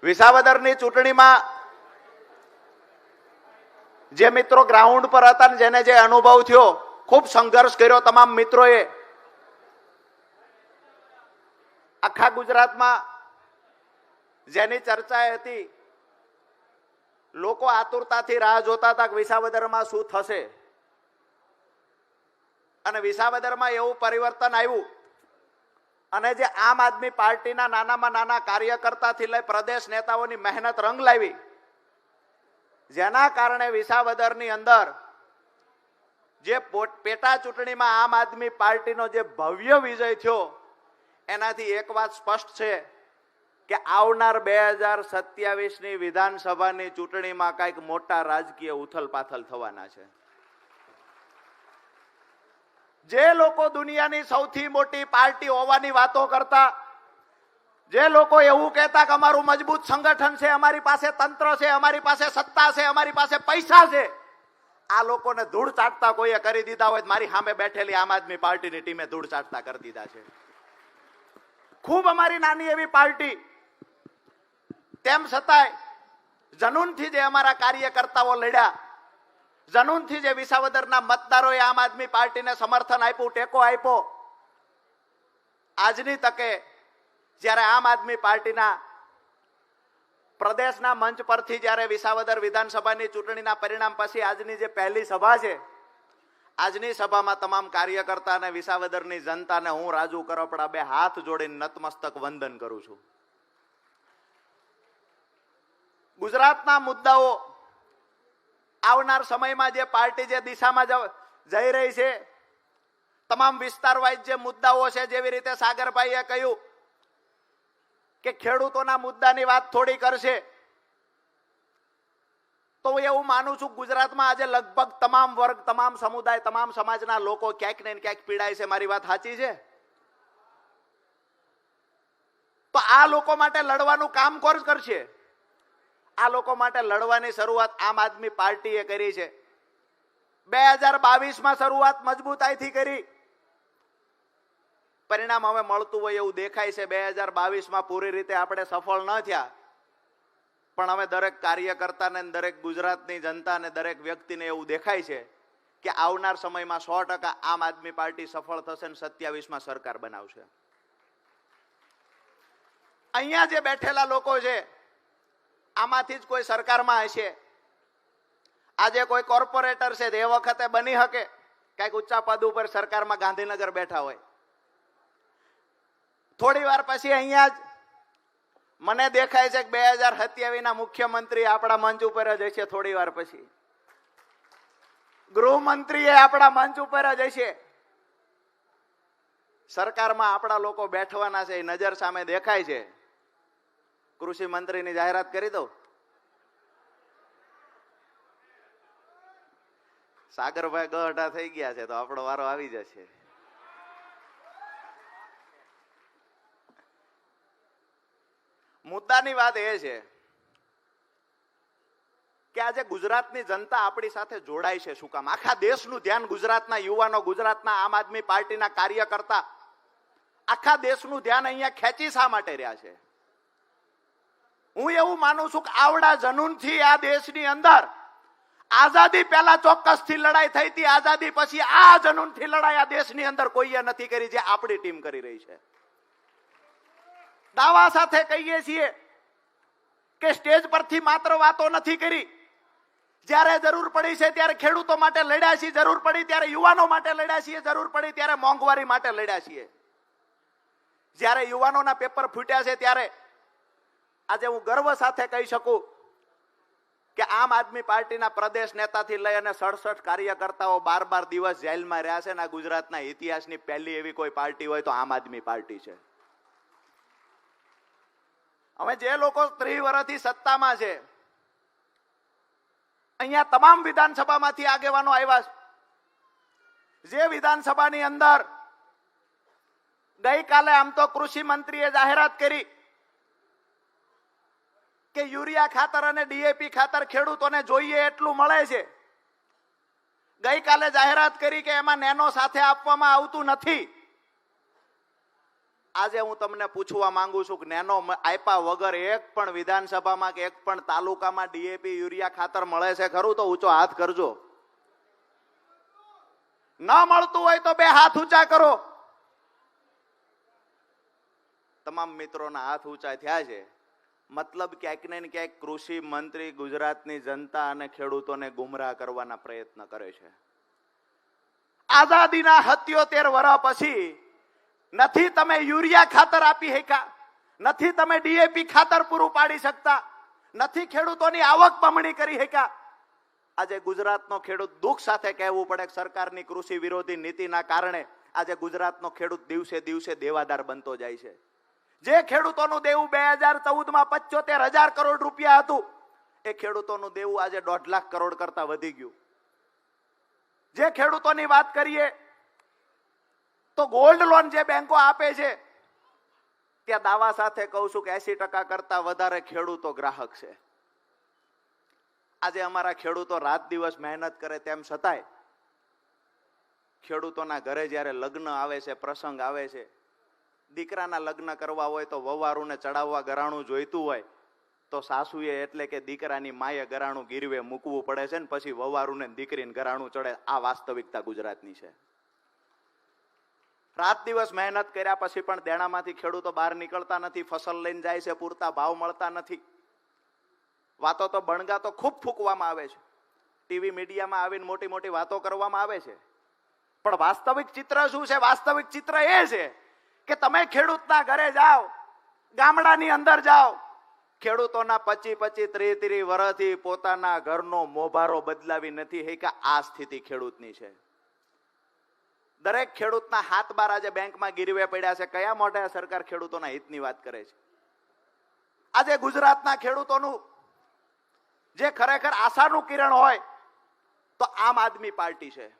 વિસાવદરની ચૂંટણીમાં જે મિત્રો ગ્રાઉન્ડ પર હતા ને જેને જે અનુભવ થયો, ખૂબ સંઘર્ષ કર્યો તમામ મિત્રોએ, આખા ગુજરાતમાં જેની ચર્ચા હતી, લોકો આતુરતાથી રાહ જોતા હતા કે વિસાવદરમાં શું થશે, અને વિસાવદરમાં એવું પરિવર્તન આવ્યું અને જે આમ આદમી પાર્ટીના નાનામાં નાના કાર્યકર્તાથી લઈ પ્રદેશ નેતાઓની મહેનત રંગ લાવી, જેના કારણે વિસાવદરની અંદર જે પેટા ચૂંટણીમાં આમ આદમી પાર્ટીનો જે ભવ્ય વિજય થયો, એનાથી એક વાત સ્પષ્ટ છે કે આવનાર 2027ની વિધાનસભાની ચૂંટણીમાં કંઈક મોટા રાજકીય ઉથલપાથલ થવાના છે. જે લોકો દુનિયાની સૌથી મોટી પાર્ટી હોવાની વાતો કરતા, જે લોકો એવું કહેતા કે અમારું મજબૂત સંગઠન છે, અમારી પાસે તંત્ર છે, અમારી પાસે સત્તા છે, અમારી પાસે પૈસા છે, આ લોકોને ધૂળ ચાટતા કોઈએ કરી દીધા હોય, મારી સામે બેઠેલી આમ આદમી પાર્ટીની ટીમે ધૂળ ચાટતા કરી દીધા છે. ખૂબ અમારી નાની એવી પાર્ટી, તેમ છતાંય જનૂનથી જે અમારા કાર્યકર્તાઓ લડ્યા, જનૂનથી જે વિસાવદરના મતદારોએ આમ આદમી પાર્ટીને સમર્થન આપ્યું, ટેકો આપ્યો, આજની તકે જ્યારે આમ આદમી પાર્ટીના પ્રદેશના મંચ પરથી જ્યારે વિસાવદર વિધાનસભાની ચૂંટણીના પરિણામ પછી આજની જે પહેલી સભા છે, આજની સભામાં તમામ કાર્યકર્તા અને વિસાવદરની જનતાને હું રાજુ કરપડા બે હાથ જોડીને નતમસ્તક વંદન કરું છું. ગુજરાતના મુદ્દાઓ, આવનાર સમયમાં જે પાર્ટી જે દિશામાં જઈ રહી છે, તમામ વિસ્તાર વાઇઝ જે મુદ્દાઓ છે, જેવી રીતે સાગરભાઈએ કહ્યું કે ખેડૂતોના મુદ્દાની વાત થોડી કરશે, તો હું એવું માનું છું ગુજરાતમાં આજે લગભગ તમામ વર્ગ, તમામ સમુદાય, તમામ સમાજના લોકો ક્યાંક ને ક્યાંક પીડાય છે. મારી વાત સાચી છે? તો આ લોકો માટે લડવાનું કામ કોણ કરશે? આ લોકો માટે લડવાની શરૂઆત આમ આદમી પાર્ટીએ કરી છે. 2022માં શરૂઆત મજબૂતાઈથી કરી, પરિણામ હવે મળતું હોય એવું દેખાય છે. 2022માં પૂરી રીતે આપણે સફળ ન થયા, પણ હવે દરેક કાર્યકર્તાને, દરેક ગુજરાતની જનતાને, દરેક વ્યક્તિને એવું દેખાય છે કે આવનાર સમયમાં 100% આમ આદમી પાર્ટી સફળ થશે અને 27માં સરકાર બનાવશે. અહીંયા જે બેઠેલા લોકો છે, આમાંથી જ કોઈ સરકારમાં હશે. આજે કોઈ કોર્પોરેટર છે, તે વખતે બની શકે કઈક ઊંચા પદ ઉપર સરકારમાં ગાંધીનગર બેઠા હોય, થોડી વાર પછી અહીંયા જ મને દેખાય છે કે 2027ના મુખ્યમંત્રી આપણા મંચ ઉપર જ હશે. થોડી વાર પછી ગૃહમંત્રી એ આપણા મંચ ઉપર જ હશે. સરકારમાં આપણા લોકો બેઠવાના છે, એ નજર સામે દેખાય છે. કૃષિ મંત્રીની જાહેરાત કરી દો. સાગરભાઈ ગઢા થઈ ગયા છે, તો આપણો વારો આવી જશે. મુદ્દાની વાત એ છે કે આજે ગુજરાતની જનતા આપણી સાથે જોડાય છે. શું કામ? આખા દેશનું ધ્યાન ગુજરાતના યુવાનો, ગુજરાતના આમ આદમી પાર્ટીના કાર્યકર્તા, આખા દેશનું ધ્યાન અહીંયા ખેંચી શા માટે રહ્યા છે? હું એવું માનું છું કે આવડા જનૂનથી આ દેશની અંદર આઝાદી પહેલા ચોક્કસથી લડાઈ થઈ હતી, આઝાદી પછી આ જનૂનથી લડાઈ આ દેશની અંદર કોઈએ નથી કરી, જે આપણી ટીમ કરી રહી છે. દાવા સાથે કહીએ છીએ કે સ્ટેજ પરથી માત્ર વાતો નથી કરી, જ્યારે જરૂર પડી છે ત્યારે ખેડૂતો માટે લડ્યા છીએ, જરૂર પડી ત્યારે યુવાનો માટે લડ્યા છીએ, જરૂર પડી ત્યારે મોંઘવારી માટે લડ્યા છીએ. જ્યારે યુવાનોના પેપર ફૂટ્યા છે, ત્યારે આજે હું ગર્વ સાથે કહી શકું કે આમ આદમી પાર્ટીના પ્રદેશ નેતાથી લઈ અને 67 કાર્યકર્તાઓ 12 દિવસ જેલમાં રહ્યા છે. અને આ ગુજરાતના ઇતિહાસની પહેલી એવી કોઈ પાર્ટી હોય તો આમ આદમી પાર્ટી છે. હવે જે લોકો 30 વર્ષથી સત્તામાં છે, અહીંયા તમામ વિધાનસભામાંથી આગેવાનો આવ્યા છે. જે વિધાનસભાની અંદર ગઈકાલે આમ તો કૃષિ મંત્રીએ જાહેરાત કરી કે યુરિયા ખાતર અને ડીએપી ખાતર ખેડૂતોને જોઈએ એટલું મળે છે. ગઈકાલે જાહેરાત કરી કે એમાં નેનો સાથે આપવામાં આવતું નથી. આજે હું તમને પૂછવા માંગુ છું કે નેનો આપ્યા વગર એક પણ વિધાનસભામાં કે એક પણ તાલુકામાં ડીએપી યુરિયા ખાતર મળે છે ખરું? તો ઊંચો હાથ કરજો. ના મળતું હોય તો બે હાથ ઊંચા કરો. તમામ મિત્રોના હાથ ઊંચા થયા છે. મતલબ ક્યાંક ને ક્યાંક કૃષિ મંત્રી ગુજરાતની જનતા અને ખેડૂતોને ગુમરાહ કરવાના પ્રયત્ન કરે છે. આઝાદીના 77 વર્ષ પછી નથી તમે યુરિયા ખાતર આપી શક્યા, નથી તમે ડીએપી ખાતર પૂરું પાડી શકતા, નથી ખેડૂતોની આવક બમણી કરી શક્યા. આજે ગુજરાતનો ખેડૂત દુઃખ સાથે કહેવું પડે કે સરકારની કૃષિ વિરોધી નીતિના કારણે આજે ગુજરાતનો ખેડૂત દિવસે દિવસે દેવાદાર બનતો જાય છે. જે ખેડૂતોનું દેવું 2014માં 75,000 કરોડ રૂપિયા હતું, એ ખેડૂતોનું દેવું આજે 1.5 લાખ કરોડ કરતા વધી ગયું. જે ખેડૂતોની વાત કરીએ તો ગોલ્ડ લોન જે બેંકો આપે છે, ત્યાં દાવા સાથે કહું છું કે 80% કરતા વધારે ખેડૂતો ગ્રાહક છે. આજે અમારા ખેડૂતો રાત દિવસ મહેનત કરે તેમ છતાંય ખેડૂતોના ઘરે જ્યારે લગ્ન આવે છે, પ્રસંગ આવે છે, દીકરાના લગ્ન કરવા હોય તો વવારુને ચડાવવા ગરાણું જોઈતું હોય તો સાસુએ એટલે કે દીકરાની માએ ગરાણું ગીરવે મૂકવું પડે છે ને પછી વવારુને દીકરીને ગરાણું ચડે. આ વાસ્તવિકતા ગુજરાતની છે. રાત દિવસ મહેનત કર્યા પછી પણ દેણામાંથી ખેડૂતો બહાર નીકળતા નથી. ફસલ લઈને જાય છે, પૂરતા ભાવ મળતા નથી. વાતો તો બણગા તો ખૂબ ફૂંકવામાં આવે છે, ટીવી મીડિયામાં આવીને મોટી મોટી વાતો કરવામાં આવે છે, પણ વાસ્તવિક ચિત્ર શું છે? વાસ્તવિક ચિત્ર એ છે કે તમે ખેડૂતના ઘરે જાઓ, ગામડાની અંદર જાઓ, ખેડૂતોના 25-30 વર્ષથી પોતાના ઘરનો મોભારો બદલાવી નથી હે કે આ સ્થિતિ ખેડૂતની છે. દરેક ખેડૂતના હાથ બાર આજે બેંકમાં ગીરવે પડ્યા છે. કયા મોઢે સરકાર ખેડૂતોના હિતની વાત કરે છે? આજે ગુજરાતના ખેડૂતોનું જે ખરેખર આશાનું કિરણ હોય તો આમ આદમી પાર્ટી છે.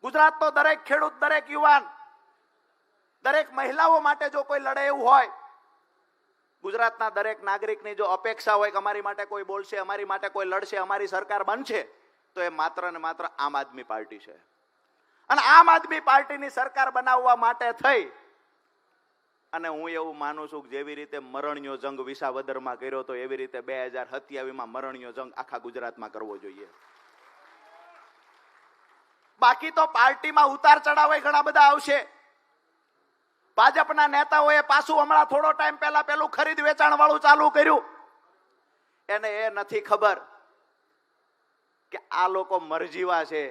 ગુજરાતનો દરેક ખેડૂત, દરેક યુવાન, દરેક મહિલાઓ માટે જો કોઈ લડે એવું હોય, ગુજરાતના દરેક નાગરિકની જો અપેક્ષા હોય કે અમારી માટે કોઈ બોલશે, અમારી માટે કોઈ લડશે, અમારી સરકાર બનશે, તો એ માત્ર ને માત્ર આમ આદમી પાર્ટી છે. અને આમ આદમી પાર્ટીની સરકાર બનાવવા માટે થઈ અને હું એવું માનું છું કે જેવી રીતે મરણિયો જંગ વિસાવદરમાં કર્યો તો એવી રીતે 2027માં મરણિયો જંગ આખા ગુજરાતમાં કરવો જોઈએ. બાકી તો પાર્ટીમાં ઉતાર ચઢાવ ઘણા બધા આવશે. ભાજપના નેતાઓએ પાછું હમણાં થોડો ટાઈમ પહેલા પેલું ખરીદ વેચાણ વાળું ચાલુ કર્યું. એને એ નથી ખબર કે આ લોકો મરજીવા છે.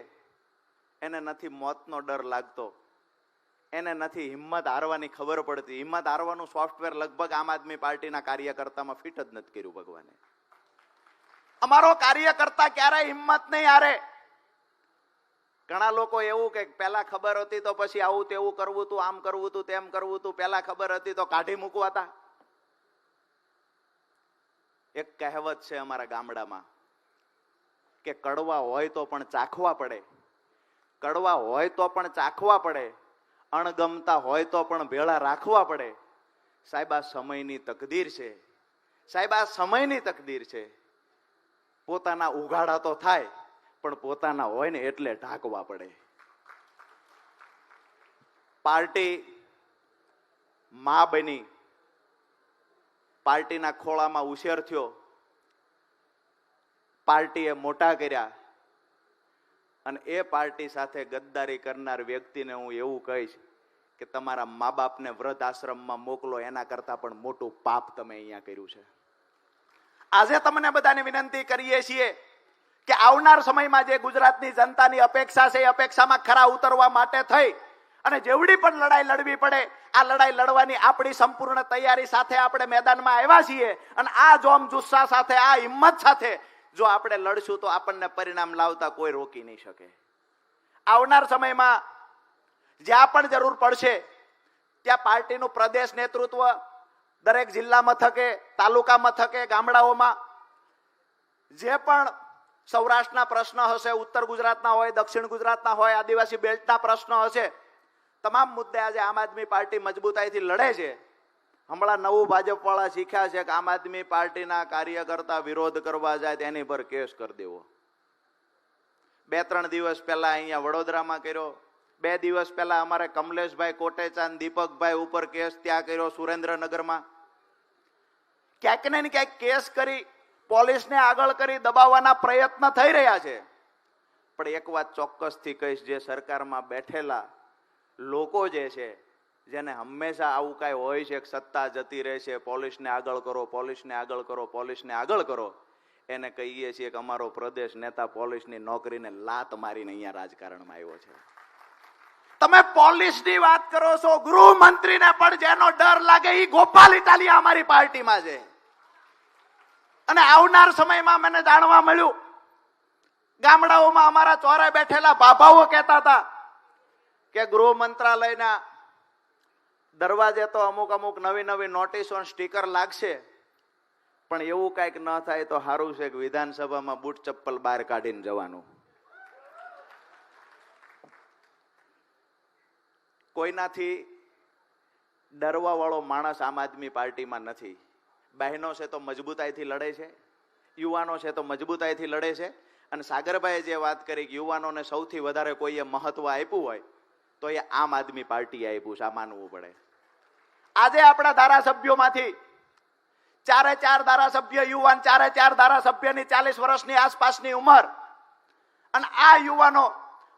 એને નથી મોતનો ડર લાગતો, એને નથી હિંમત હારવાની ખબર પડતી. હિંમત હારવાનું સોફ્ટવેર લગભગ આમ આદમી પાર્ટીના કાર્યકર્તામાં ફિટ જ નથી કર્યું ભગવાને. અમારો કાર્યકર્તા ક્યારેય હિંમત નહીં હારે. ઘણા લોકો એવું કે પહેલા ખબર હતી તો પછી આવું તેવું કરવું હતું, આમ કરવું હતું, તેમ કરવું હતું, પહેલા ખબર હતી તો કાઢી મૂકવાતા. એક કહેવત છે અમારા ગામડામાં કે કડવા હોય તો પણ ચાખવા પડે, કડવા હોય તો પણ ચાખવા પડે, અણગમતા હોય તો પણ ભેળા રાખવા પડે. સાહેબ આ સમયની તકદીર છે. સાહેબ આ સમયની તકદીર છે. પોતાના ઉઘાડા તો થાય પણ પોતાના હોય ને એટલે ઢાંકવા પડે. પાર્ટી માં બની, પાર્ટીના ખોળામાં ઉછેર થયો, પાર્ટીએ મોટા કર્યા અને એ પાર્ટી સાથે ગદ્દારી કરનાર વ્યક્તિને હું એવું કહીશ કે તમારા મા બાપને વૃદ્ધ આશ્રમમાં મોકલો, એના કરતા પણ મોટું પાપ તમે અહીંયા કર્યું છે. આજે તમને બધાને વિનંતી કરીએ છીએ કે આવનાર સમયમાં જે ગુજરાતની જનતાની અપેક્ષા છે, એ અપેક્ષામાં ખરા ઉતરવા માટે થઈ અને જેવડી પણ લડાઈ લડવી પડે, આ લડાઈ લડવાની આપણી સંપૂર્ણ તૈયારી સાથે આપણે મેદાનમાં આવ્યા છીએ. અને આ જોમ જુસ્સા સાથે, આ હિંમત સાથે જો આપણે લડશું તો આપણને પરિણામ લાવતા કોઈ રોકી નહીં શકે. આવનાર સમયમાં જ્યાં પણ જરૂર પડશે ત્યાં પાર્ટીનું પ્રદેશ નેતૃત્વ દરેક જિલ્લા મથકે, તાલુકા મથકે, ગામડાઓમાં જે પણ સૌરાષ્ટ્રના પ્રશ્ન હશે, ઉત્તર ગુજરાતના હોય, દક્ષિણ ગુજરાતના હોય, આદિવાસી બેલ્ટના પ્રશ્ન હશે, તમામ મુદ્દે આજે આમ આદમી પાર્ટી મજબૂતાઈથી લડે છે. હમણાં નવું ભાજપ વાળા શીખ્યા છે કે આમ આદમી પાર્ટીના કાર્યકર્તા વિરોધ કરવા જાય તેની પર કેસ કરી દેવો. 2-3 દિવસ પહેલા અહીંયા વડોદરામાં કર્યો, 2 દિવસ પહેલા અમારે કમલેશભાઈ કોટેચા અને દીપકભાઈ ઉપર કેસ ત્યાં કર્યો સુરેન્દ્રનગરમાં. ક્યાંક ને ક્યાંક કેસ કરી પોલીસને આગળ કરી દબાવવાના પ્રયત્ન થઈ રહ્યા છે. પણ એક વાત ચોક્કસથી કહીશ, જે સરકારમાં બેઠેલા લોકો જે છે, જેને હંમેશા આવું કાંઈ હોય છે, સત્તા જતી રહે છે, પોલીસને આગળ કરો, પોલીસને આગળ કરો, પોલીસને આગળ કરો, એને કહીએ છીએ કે અમારો પ્રદેશ નેતા પોલીસની નોકરીને લાત મારીને અહીંયા રાજકારણમાં આવ્યો છે. તમે પોલીસની વાત કરો છો, ગૃહમંત્રીને પણ જેનો ડર લાગે એ ગોપાલ ઇટાલિયા અમારી પાર્ટીમાં છે. અને આવનાર સમયમાં મને જાણવા મળ્યું, ગામડાઓમાં અમારા ચોરે બેઠેલા બાબાઓ કહેતા હતા કે ગૃહ મંત્રાલયના દરવાજે તો અમુક નવી નોટિસો સ્ટીકર લાગશે, પણ એવું કઈક ન થાય તો સારું છે કે વિધાનસભામાં બૂટ ચપ્પલ બહાર કાઢીને જવાનું. કોઈનાથી ડરવા વાળો માણસ આમ આદમી પાર્ટીમાં નથી. બહેનો છે તો મજબૂતાઈથી લડે છે, યુવાનો છે તો મજબૂતાઈથી લડે છે. અને સાગરભાઈએ જે વાત કરી કે યુવાનોને સૌથી વધારે કોઈએ મહત્વ આપ્યું હોય તો એ આમ આદમી પાર્ટીએ આપ્યું છે, આ માનવું પડે. આજે આપણા ધારાસભ્યોમાંથી 4 ધારાસભ્ય યુવાન, 4 ધારાસભ્યની 40 વર્ષની આસપાસની ઉંમર, અને આ યુવાનો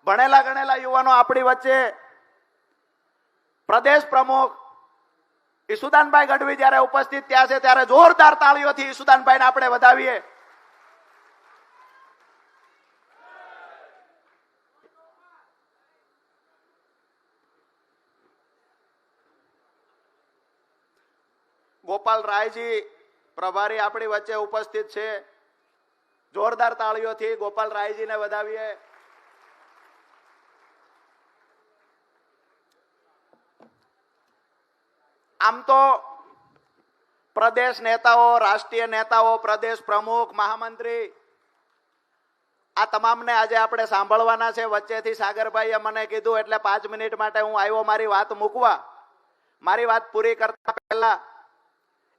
ભણેલા ગણેલા યુવાનો આપણી વચ્ચે પ્રદેશ પ્રમુખ ઈસુદાનભાઈ ગઢવી જયારે ઉપસ્થિત થયા છે ત્યારે જોરદાર તાળીઓથી ઈસુદાનભાઈને આપણે વધાવીએ. ગોપાલ રાયજી પ્રભારી આપણી વચ્ચે ઉપસ્થિત છે. જોરદાર તાળીઓથી ગોપાલ રાયજીને વધાવીએ. આમ તો પ્રદેશ નેતાઓ, રાષ્ટ્રીય નેતાઓ, પ્રદેશ પ્રમુખ, મહામંત્રી, આ તમામને આજે આપણે સાંભળવાના છે. વચ્ચેથી સાગરભાઈએ મને કીધું એટલે 5 મિનિટ માટે હું આવ્યો મારી વાત મૂકવા. મારી વાત પૂરી કરતા પહેલા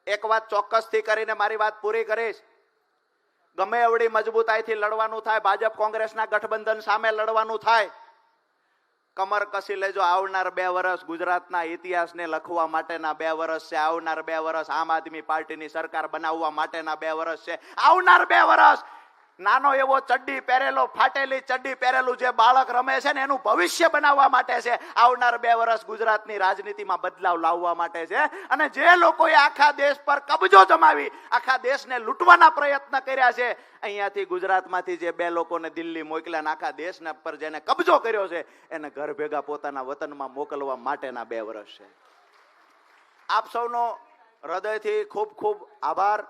એક વાત ચોક્કસથી કરીને મારી વાત પૂરી કરીશ. ગમે એવડી મજબૂતાઈથી લડવાનું થાય, ભાજપ કોંગ્રેસના ગઠબંધન સામે લડવાનું થાય, કમર કસી લેજો. આવનાર 2 વર્ષ ગુજરાતના ઇતિહાસને લખવા માટેના 2 વર્ષ છે. આવનાર 2 વર્ષ આમ આદમી પાર્ટીની સરકાર બનાવવા માટેના 2 વર્ષ છે. આવનાર 2 વર્ષ નાનો એવો ચડ્ડી પહેરેલો, ફાટેલી ચડ્ડી પહેરેલું જે બાળક રમે છે ને એનું ભવિષ્ય બનાવવા માટે છે. આવનાર 2 વર્ષ ગુજરાતની રાજનીતિમાં બદલાવ લાવવા માટે છે. અને જે લોકોએ આખા દેશ પર કબજો જમાવી આખા દેશને લૂંટવાના પ્રયત્ન કર્યા છે, અહીંયાથી ગુજરાતમાંથી જે 2 લોકોને દિલ્હી મોકલ્યા, આખા દેશના પર જેને કબજો કર્યો છે એને ઘર ભેગા પોતાના વતનમાં મોકલવા માટેના 2 વર્ષ છે. આપ સૌનો હૃદયથી ખૂબ ખૂબ આભાર.